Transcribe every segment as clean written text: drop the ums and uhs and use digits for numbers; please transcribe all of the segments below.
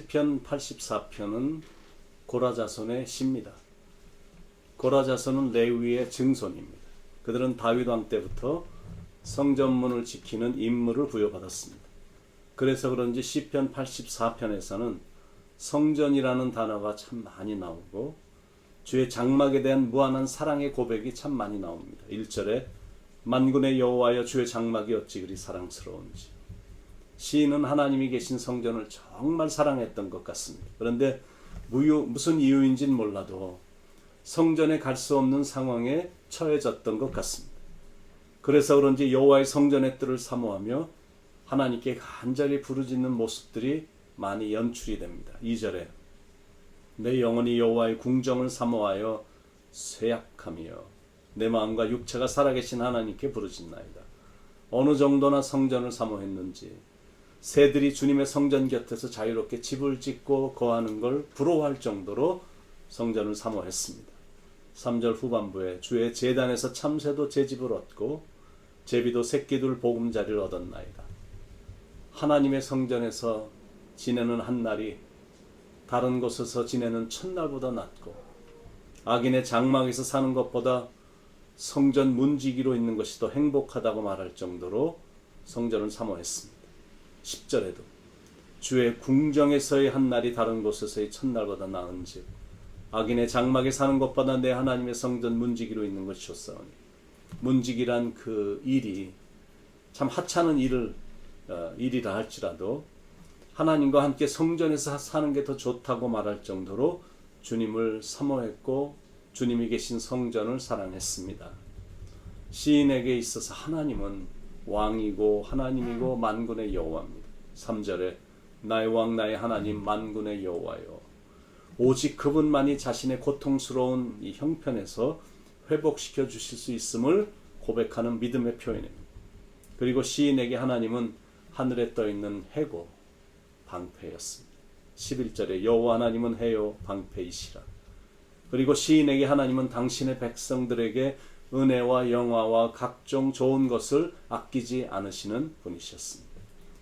시편 84편은 고라자손의 시입니다. 고라자손은 레위의 증손입니다. 그들은 다윗 왕 때부터 성전문을 지키는 임무를 부여받았습니다. 그래서 그런지 시편 84편에서는 성전이라는 단어가 참 많이 나오고 주의 장막에 대한 무한한 사랑의 고백이 참 많이 나옵니다. 1절에 만군의 여호와여 주의 장막이 어찌 그리 사랑스러운지. 시인은 하나님이 계신 성전을 정말 사랑했던 것 같습니다. 그런데 무슨 이유인지는 몰라도 성전에 갈 수 없는 상황에 처해졌던 것 같습니다. 그래서 그런지 여호와의 성전의 뜰을 사모하며 하나님께 간절히 부르짖는 모습들이 많이 연출이 됩니다. 2절에 내 영혼이 여호와의 궁정을 사모하여 쇠약하며 내 마음과 육체가 살아계신 하나님께 부르짖나이다. 어느 정도나 성전을 사모했는지 새들이 주님의 성전 곁에서 자유롭게 집을 짓고 거하는 걸 부러워할 정도로 성전을 사모했습니다. 3절 후반부에 주의 제단에서 참새도 제 집을 얻고 제비도 새끼들 보금자리를 얻었나이다. 하나님의 성전에서 지내는 한 날이 다른 곳에서 지내는 첫날보다 낫고 악인의 장막에서 사는 것보다 성전 문지기로 있는 것이 더 행복하다고 말할 정도로 성전을 사모했습니다. 10절에도 주의 궁정에서의 한 날이 다른 곳에서의 첫날보다 나은즉 악인의 장막에 사는 것보다 내 하나님의 성전 문지기로 있는 것이 좋사오니. 문지기란 그 일이 참 하찮은 일이라 할지라도 하나님과 함께 성전에서 사는 게 더 좋다고 말할 정도로 주님을 사모했고 주님이 계신 성전을 사랑했습니다. 시인에게 있어서 하나님은 왕이고 하나님이고 만군의 여호와입니다. 3절에 나의 왕 나의 하나님 만군의 여호와요. 오직 그분만이 자신의 고통스러운 이 형편에서 회복시켜 주실 수 있음을 고백하는 믿음의 표현입니다. 그리고 시인에게 하나님은 하늘에 떠있는 해고 방패였습니다. 11절에 여호와 하나님은 해요 방패이시라. 그리고 시인에게 하나님은 당신의 백성들에게 은혜와 영화와 각종 좋은 것을 아끼지 않으시는 분이셨습니다.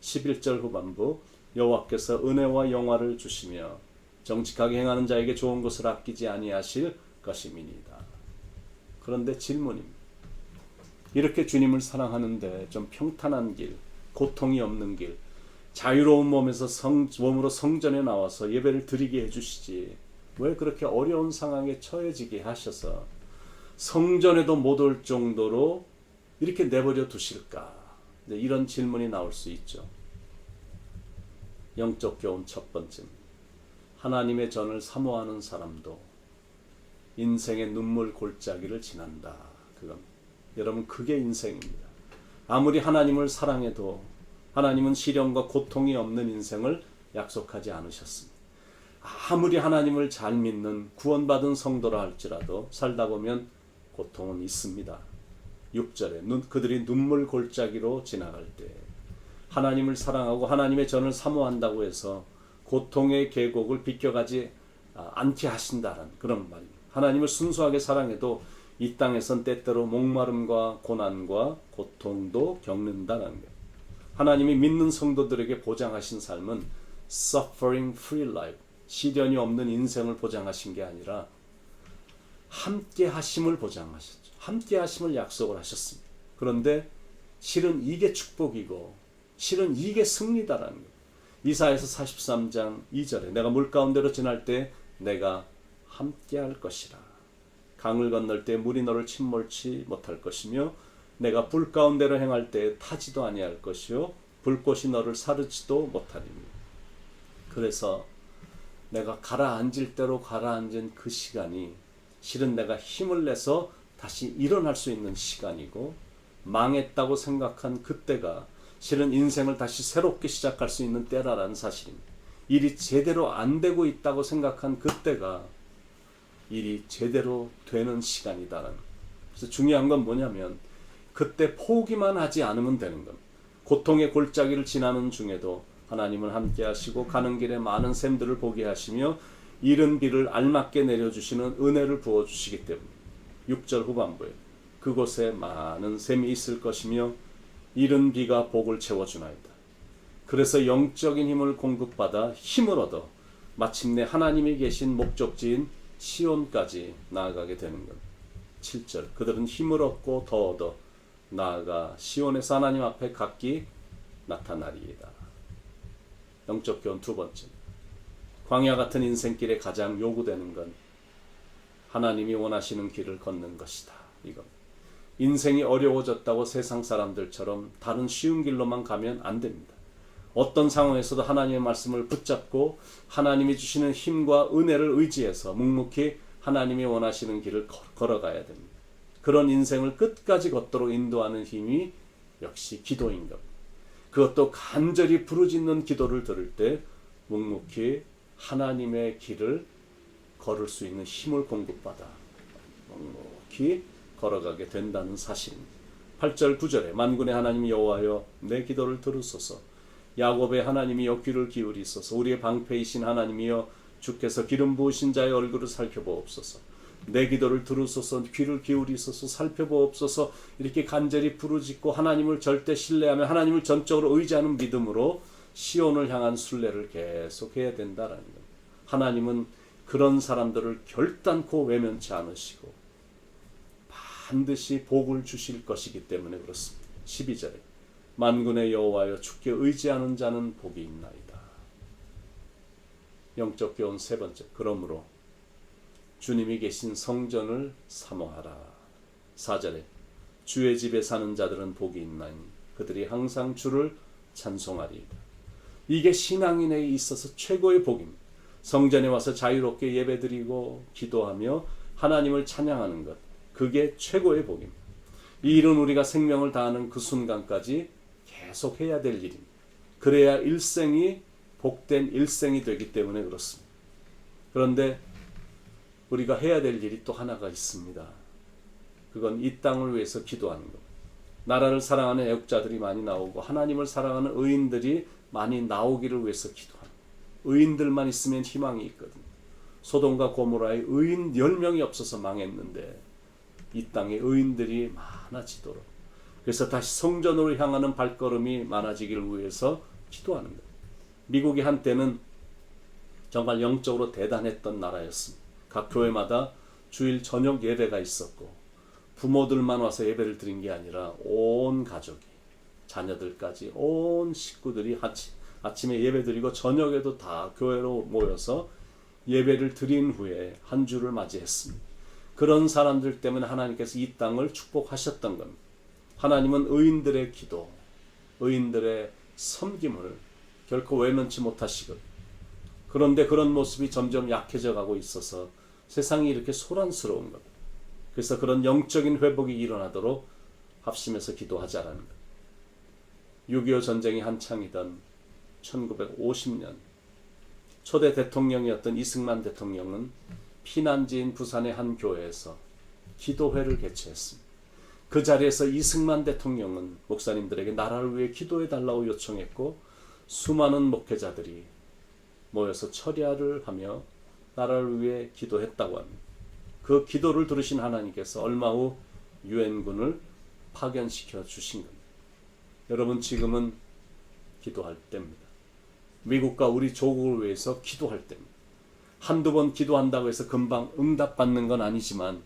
11절 후반부 여호와께서 은혜와 영화를 주시며 정직하게 행하는 자에게 좋은 것을 아끼지 아니하실 것임이니이다. 그런데 질문입니다. 이렇게 주님을 사랑하는데 좀 평탄한 길, 고통이 없는 길, 자유로운 몸으로 성전에 나와서 예배를 드리게 해주시지 왜 그렇게 어려운 상황에 처해지게 하셔서 성전에도 못 올 정도로 이렇게 내버려 두실까? 이런 질문이 나올 수 있죠. 영적 교훈 첫 번째입니다. 하나님의 전을 사모하는 사람도 인생의 눈물 골짜기를 지난다. 그겁니다. 여러분 그게 인생입니다. 아무리 하나님을 사랑해도 하나님은 시련과 고통이 없는 인생을 약속하지 않으셨습니다. 아무리 하나님을 잘 믿는 구원받은 성도라 할지라도 살다 보면 고통은 있습니다. 6절에 그들이 눈물 골짜기로 지나갈 때 하나님을 사랑하고 하나님의 전을 사모한다고 해서 고통의 계곡을 비껴가지 않게 하신다는 그런 말입니다. 하나님을 순수하게 사랑해도 이 땅에선 때때로 목마름과 고난과 고통도 겪는다는 것. 하나님이 믿는 성도들에게 보장하신 삶은 suffering free life, 시련이 없는 인생을 보장하신 게 아니라 함께 하심을 보장하셨죠. 함께 하심을 약속을 하셨습니다. 그런데 실은 이게 축복이고 실은 이게 승리다라는 거예요. 이사야서 43장 2절에 내가 물 가운데로 지날 때 내가 함께 할 것이라. 강을 건널 때 물이 너를 침몰치 못할 것이며 내가 불 가운데로 행할 때 타지도 아니할 것이요 불꽃이 너를 사르지도 못하리니. 그래서 내가 가라앉을 대로 가라앉은 그 시간이 실은 내가 힘을 내서 다시 일어날 수 있는 시간이고 망했다고 생각한 그때가 실은 인생을 다시 새롭게 시작할 수 있는 때라는 사실입니다. 일이 제대로 안 되고 있다고 생각한 그때가 일이 제대로 되는 시간이다라는 거예요. 그래서 중요한 건 뭐냐면 그때 포기만 하지 않으면 되는 겁니다. 고통의 골짜기를 지나는 중에도 하나님은 함께 하시고 가는 길에 많은 샘들을 보게 하시며 이른 비를 알맞게 내려주시는 은혜를 부어주시기 때문에 6절 후반부에 그곳에 많은 샘이 있을 것이며 이른 비가 복을 채워주나이다. 그래서 영적인 힘을 공급받아 힘을 얻어 마침내 하나님이 계신 목적지인 시온까지 나아가게 되는 것. 7절 그들은 힘을 얻고 더 얻어 나아가 시온에서 하나님 앞에 각기 나타나리이다. 영적 교훈 두 번째, 광야 같은 인생길에 가장 요구되는 건 하나님이 원하시는 길을 걷는 것이다. 이거 인생이 어려워졌다고 세상 사람들처럼 다른 쉬운 길로만 가면 안 됩니다. 어떤 상황에서도 하나님의 말씀을 붙잡고 하나님이 주시는 힘과 은혜를 의지해서 묵묵히 하나님이 원하시는 길을 걸어가야 됩니다. 그런 인생을 끝까지 걷도록 인도하는 힘이 역시 기도인 겁니다. 그것도 간절히 부르짖는 기도를 들을 때 묵묵히 하나님의 길을 걸을 수 있는 힘을 공급받아 묵묵히 걸어가게 된다는 사실입니다. 8절 9절에 만군의 하나님 여호와여 내 기도를 들으소서. 야곱의 하나님이여 귀를 기울이소서. 우리의 방패이신 하나님이여 주께서 기름 부으신 자의 얼굴을 살펴보옵소서. 내 기도를 들으소서. 귀를 기울이소서. 살펴보옵소서. 이렇게 간절히 부르짖고 하나님을 절대 신뢰하며 하나님을 전적으로 의지하는 믿음으로 시온을 향한 순례를 계속해야 된다라는 것. 하나님은 그런 사람들을 결단코 외면치 않으시고 반드시 복을 주실 것이기 때문에 그렇습니다. 12절에 만군의 여호와여 주께 의지하는 자는 복이 있나이다. 영적 교훈 세 번째, 그러므로 주님이 계신 성전을 사모하라. 4절에 주의 집에 사는 자들은 복이 있나니 그들이 항상 주를 찬송하리이다. 이게 신앙인에 있어서 최고의 복입니다. 성전에 와서 자유롭게 예배드리고 기도하며 하나님을 찬양하는 것, 그게 최고의 복입니다. 이 일은 우리가 생명을 다하는 그 순간까지 계속 해야 될 일입니다. 그래야 일생이 복된 일생이 되기 때문에 그렇습니다. 그런데 우리가 해야 될 일이 또 하나가 있습니다. 그건 이 땅을 위해서 기도하는 것. 나라를 사랑하는 애국자들이 많이 나오고 하나님을 사랑하는 의인들이 많이 나오기를 위해서 기도하는 것. 의인들만 있으면 희망이 있거든요. 소돔과 고모라에 의인 10명이 없어서 망했는데 이 땅에 의인들이 많아지도록, 그래서 다시 성전으로 향하는 발걸음이 많아지기를 위해서 기도하는 거예요. 미국이 한때는 정말 영적으로 대단했던 나라였습니다. 각 교회마다 주일 저녁 예배가 있었고 부모들만 와서 예배를 드린 게 아니라 온 가족이, 자녀들까지 온 식구들이 아침에 예배 드리고 저녁에도 다 교회로 모여서 예배를 드린 후에 한 주를 맞이했습니다. 그런 사람들 때문에 하나님께서 이 땅을 축복하셨던 겁니다. 하나님은 의인들의 기도, 의인들의 섬김을 결코 외면치 못하시거든요. 그런데 그런 모습이 점점 약해져 가고 있어서 세상이 이렇게 소란스러운 겁니다. 그래서 그런 영적인 회복이 일어나도록 합심해서 기도하자라는 것. 6.25 전쟁이 한창이던 1950년 초대 대통령이었던 이승만 대통령은 피난지인 부산의 한 교회에서 기도회를 개최했습니다. 그 자리에서 이승만 대통령은 목사님들에게 나라를 위해 기도해 달라고 요청했고 수많은 목회자들이 모여서 철야를 하며 나라를 위해 기도했다고 합니다. 그 기도를 들으신 하나님께서 얼마 후 유엔군을 파견시켜 주신 겁니다. 여러분, 지금은 기도할 때입니다. 미국과 우리 조국을 위해서 기도할 때입니다. 한두 번 기도한다고 해서 금방 응답받는 건 아니지만,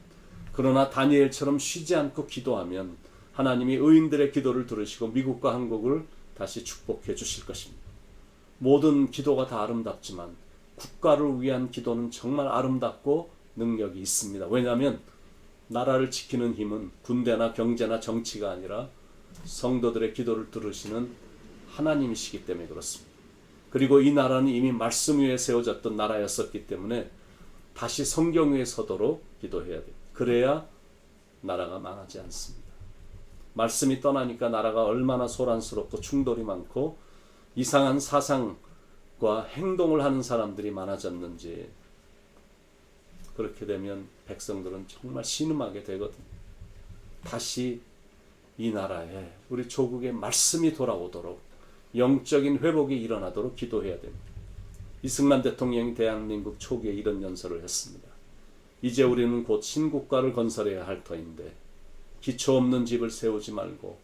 그러나 다니엘처럼 쉬지 않고 기도하면 하나님이 의인들의 기도를 들으시고 미국과 한국을 다시 축복해 주실 것입니다. 모든 기도가 다 아름답지만 국가를 위한 기도는 정말 아름답고 능력이 있습니다. 왜냐하면 나라를 지키는 힘은 군대나 경제나 정치가 아니라 성도들의 기도를 들으시는 하나님이시기 때문에 그렇습니다. 그리고 이 나라는 이미 말씀 위에 세워졌던 나라였었기 때문에 다시 성경 위에 서도록 기도해야 돼요. 그래야 나라가 망하지 않습니다. 말씀이 떠나니까 나라가 얼마나 소란스럽고 충돌이 많고 이상한 사상과 행동을 하는 사람들이 많아졌는지, 그렇게 되면 백성들은 정말 신음하게 되거든요. 다시 이 나라에, 우리 조국에 말씀이 돌아오도록, 영적인 회복이 일어나도록 기도해야 됩니다. 이승만 대통령이 대한민국 초기에 이런 연설을 했습니다. 이제 우리는 곧 신국가를 건설해야 할 터인데 기초 없는 집을 세우지 말고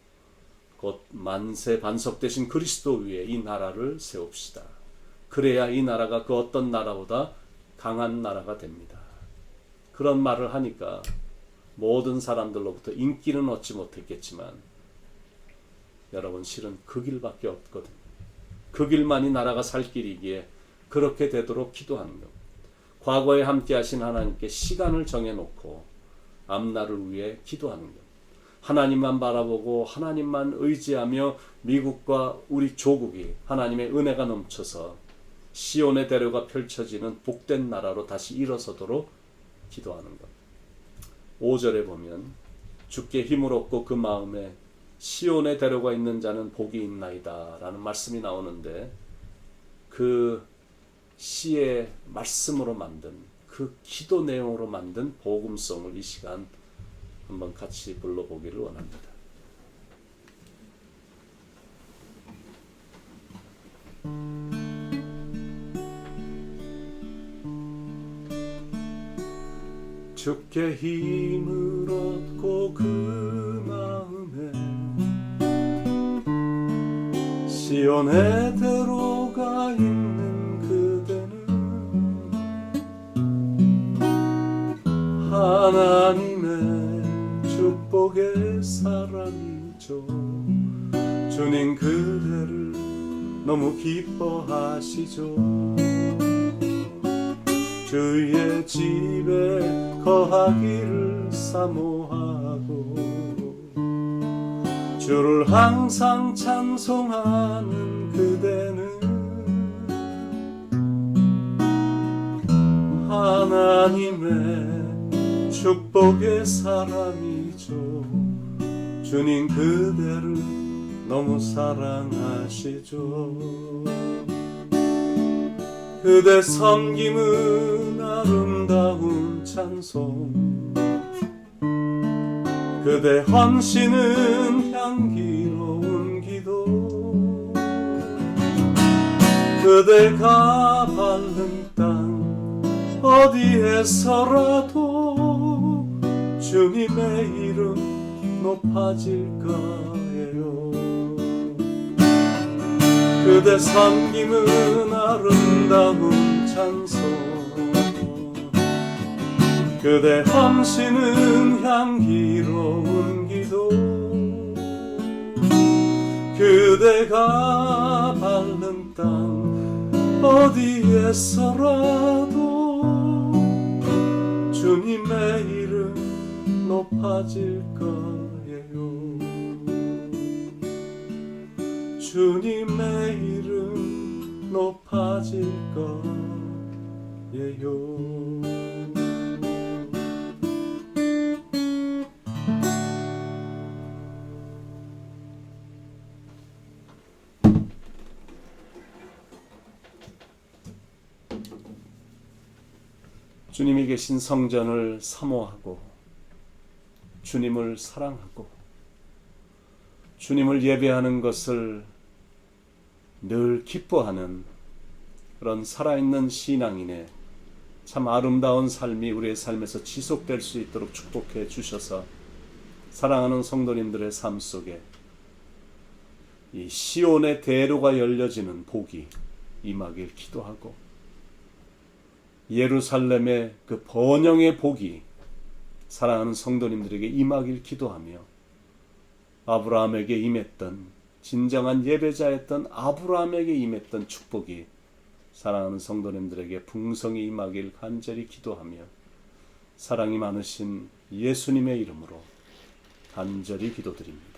곧 만세 반석 되신 그리스도 위에 이 나라를 세웁시다. 그래야 이 나라가 그 어떤 나라보다 강한 나라가 됩니다. 그런 말을 하니까 모든 사람들로부터 인기는 얻지 못했겠지만 여러분, 실은 그 길밖에 없거든요. 그 길만이 나라가 살 길이기에 그렇게 되도록 기도하는 것. 과거에 함께 하신 하나님께 시간을 정해놓고 앞날을 위해 기도하는 것. 하나님만 바라보고 하나님만 의지하며 미국과 우리 조국이 하나님의 은혜가 넘쳐서 시온의 대로가 펼쳐지는 복된 나라로 다시 일어서도록 기도하는 것. 5절에 보면 주께 힘을 얻고 그 마음에 시온의 대로가 있는 자는 복이 있나이다 라는 말씀이 나오는데, 그 시의 말씀으로 만든, 그 기도 내용으로 만든 복음송을 이 시간 한번 같이 불러보기를 원합니다. 주께 힘을 얻고 그 마음에 시온의 대로가 있는 그대는 하나님의 축복의 사람이죠. 주님 그대를 너무 기뻐하시죠. 주의 집에 거하기를 사모하고 주를 항상 찬송하는 그대는 하나님의 축복의 사람이죠. 주님 그대를 너무 사랑하시죠. 그대 섬김은 아름다운 찬송, 그대 헌신은 향기로운 기도, 그대가 밟는 땅 어디에서라도 주님의 이름 높아질 거예요. 그대 섬김은 아름다운 찬송, 그대 헌신은 향기로운 기도, 그대가 밟는 땅 어디에서라도 주님의 이름 높아질 거예요. 주님의 이름 높아질 거예요. 주님이 계신 성전을 사모하고 주님을 사랑하고 주님을 예배하는 것을 늘 기뻐하는 그런 살아있는 신앙인의 참 아름다운 삶이 우리의 삶에서 지속될 수 있도록 축복해 주셔서 사랑하는 성도님들의 삶 속에 이 시온의 대로가 열려지는 복이 임하길 기도하고, 예루살렘의 그 번영의 복이 사랑하는 성도님들에게 임하길 기도하며, 아브라함에게 임했던, 진정한 예배자였던 아브라함에게 임했던 축복이 사랑하는 성도님들에게 풍성히 임하길 간절히 기도하며, 사랑이 많으신 예수님의 이름으로 간절히 기도드립니다.